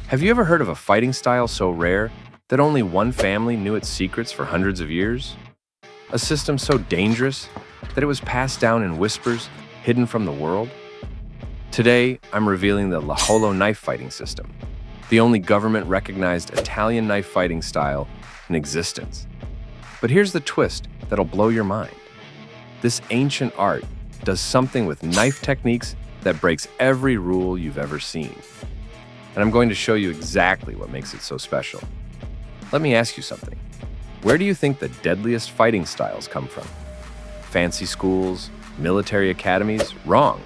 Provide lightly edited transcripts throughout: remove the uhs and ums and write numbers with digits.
Have you ever heard of a fighting style so rare that only one family knew its secrets for hundreds of years? A system so dangerous that it was passed down in whispers, hidden from the world? Today, I'm revealing the Holo knife fighting system, the only government-recognized Italian knife fighting style in existence. But here's the twist that'll blow your mind. This ancient art does something with knife techniques that breaks every rule you've ever seen. And I'm going to show you exactly what makes it so special. Let me ask you something. Where do you think the deadliest fighting styles come from? Fancy schools, military academies? Wrong.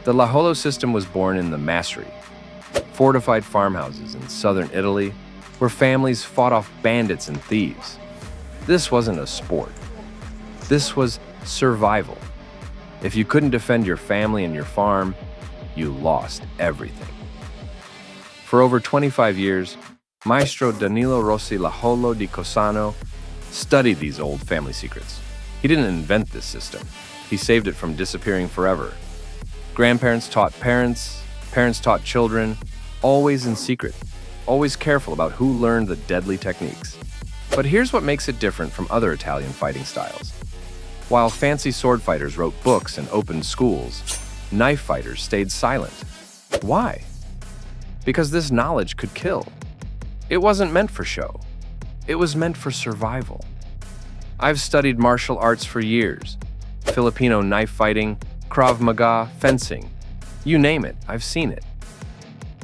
The Lajolo system was born in the Masri, fortified farmhouses in southern Italy, where families fought off bandits and thieves. This wasn't a sport. This was survival. If you couldn't defend your family and your farm, you lost everything. For over 25 years, Maestro Danilo Rossi Lajolo di Cossano studied these old family secrets. He didn't invent this system. He saved it from disappearing forever. Grandparents taught parents, parents taught children, always in secret, always careful about who learned the deadly techniques. But here's what makes it different from other Italian fighting styles. While fancy sword fighters wrote books and opened schools, knife fighters stayed silent. Why? Because this knowledge could kill. It wasn't meant for show. It was meant for survival. I've studied martial arts for years. Filipino knife fighting, Krav Maga, fencing. You name it, I've seen it.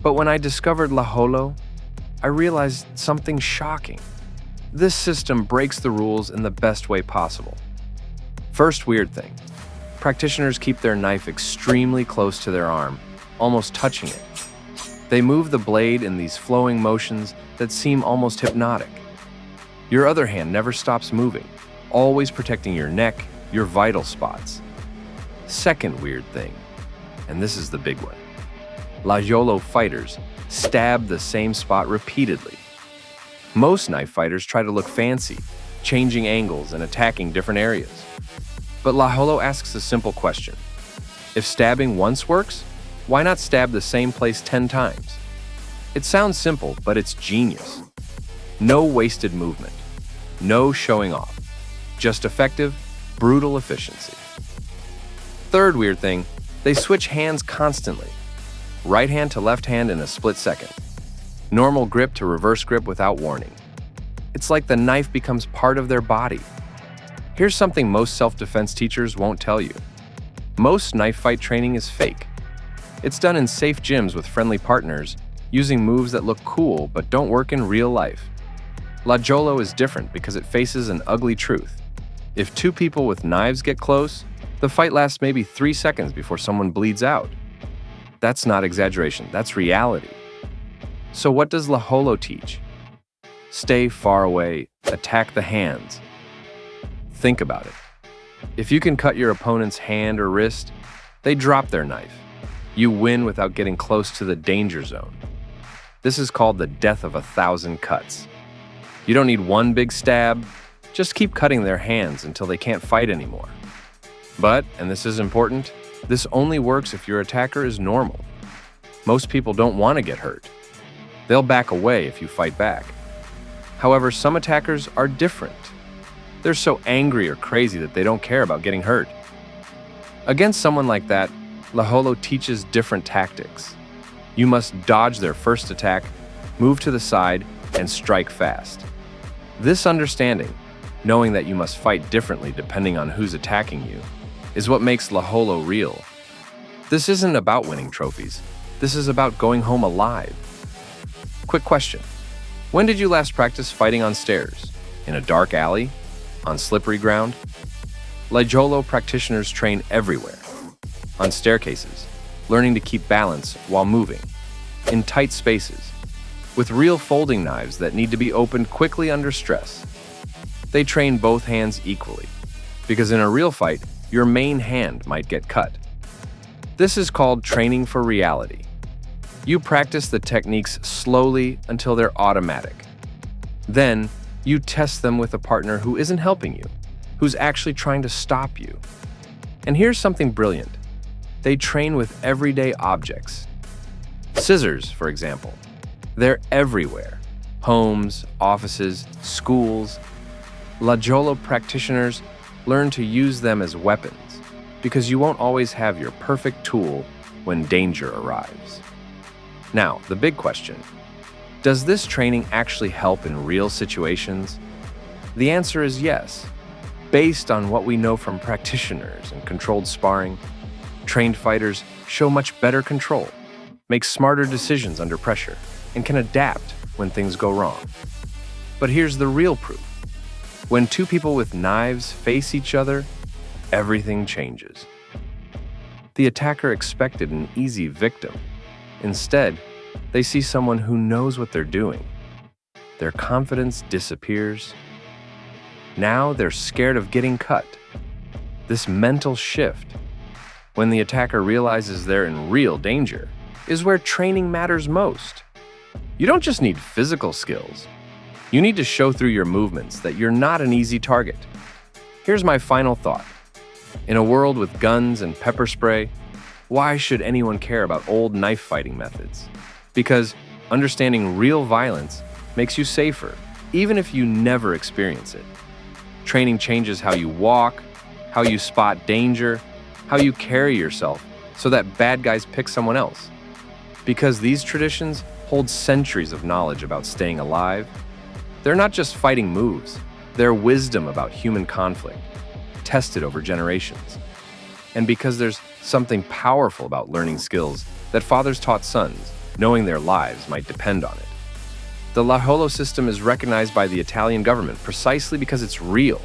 But when I discovered Lajolo, I realized something shocking. This system breaks the rules in the best way possible. First weird thing. Practitioners keep their knife extremely close to their arm, almost touching it. They move the blade in these flowing motions that seem almost hypnotic. Your other hand never stops moving, always protecting your neck, your vital spots. Second weird thing, and this is the big one. Lajolo fighters stab the same spot repeatedly. Most knife fighters try to look fancy, changing angles and attacking different areas. But Lajolo asks a simple question. If stabbing once works, why not stab the same place 10 times? It sounds simple, but it's genius. No wasted movement. No showing off. Just effective, brutal efficiency. Third weird thing, they switch hands constantly. Right hand to left hand in a split second. Normal grip to reverse grip without warning. It's like the knife becomes part of their body. Here's something most self-defense teachers won't tell you. Most knife fight training is fake. It's done in safe gyms with friendly partners, using moves that look cool but don't work in real life. Lajolo is different because it faces an ugly truth. If two people with knives get close, the fight lasts maybe 3 seconds before someone bleeds out. That's not exaggeration, that's reality. So what does Lajolo teach? Stay far away, attack the hands. Think about it. If you can cut your opponent's hand or wrist, they drop their knife. You win without getting close to the danger zone. This is called the death of 1,000 cuts. You don't need one big stab, just keep cutting their hands until they can't fight anymore. But, and this is important, this only works if your attacker is normal. Most people don't want to get hurt. They'll back away if you fight back. However, some attackers are different. They're so angry or crazy that they don't care about getting hurt. Against someone like that, Lajolo teaches different tactics. You must dodge their first attack, move to the side, and strike fast. This understanding, knowing that you must fight differently depending on who's attacking you, is what makes Lajolo real. This isn't about winning trophies. This is about going home alive. Quick question. When did you last practice fighting on stairs? In a dark alley? On slippery ground? Lajolo practitioners train everywhere. On staircases, learning to keep balance while moving. In tight spaces, with real folding knives that need to be opened quickly under stress. They train both hands equally, because in a real fight, your main hand might get cut. This is called training for reality. You practice the techniques slowly until they're automatic. Then, you test them with a partner who isn't helping you, who's actually trying to stop you. And here's something brilliant. They train with everyday objects. Scissors, for example. They're everywhere: homes, offices, schools. Lajolo practitioners learn to use them as weapons because you won't always have your perfect tool when danger arrives. Now, the big question: does this training actually help in real situations? The answer is yes. Based on what we know from practitioners and controlled sparring, trained fighters show much better control, make smarter decisions under pressure, and can adapt when things go wrong. But here's the real proof. When two people with knives face each other, everything changes. The attacker expected an easy victim. Instead, they see someone who knows what they're doing. Their confidence disappears. Now they're scared of getting cut. This mental shift, when the attacker realizes they're in real danger, is where training matters most. You don't just need physical skills. You need to show through your movements that you're not an easy target. Here's my final thought. In a world with guns and pepper spray, why should anyone care about old knife fighting methods? Because understanding real violence makes you safer, even if you never experience it. Training changes how you walk, how you spot danger, how you carry yourself so that bad guys pick someone else. Because these traditions hold centuries of knowledge about staying alive, they're not just fighting moves, they're wisdom about human conflict, tested over generations. And because there's something powerful about learning skills that fathers taught sons, knowing their lives might depend on it. The Lajolo system is recognized by the Italian government precisely because it's real,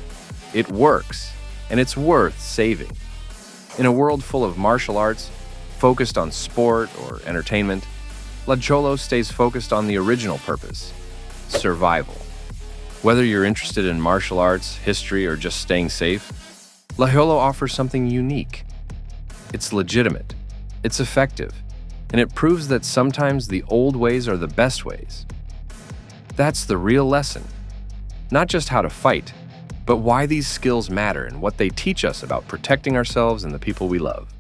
it works, and it's worth saving. In a world full of martial arts, focused on sport or entertainment, Lajolo stays focused on the original purpose: survival. Whether you're interested in martial arts, history, or just staying safe, Lajolo offers something unique. It's legitimate, it's effective, and it proves that sometimes the old ways are the best ways. That's the real lesson. Not just how to fight, but why these skills matter and what they teach us about protecting ourselves and the people we love.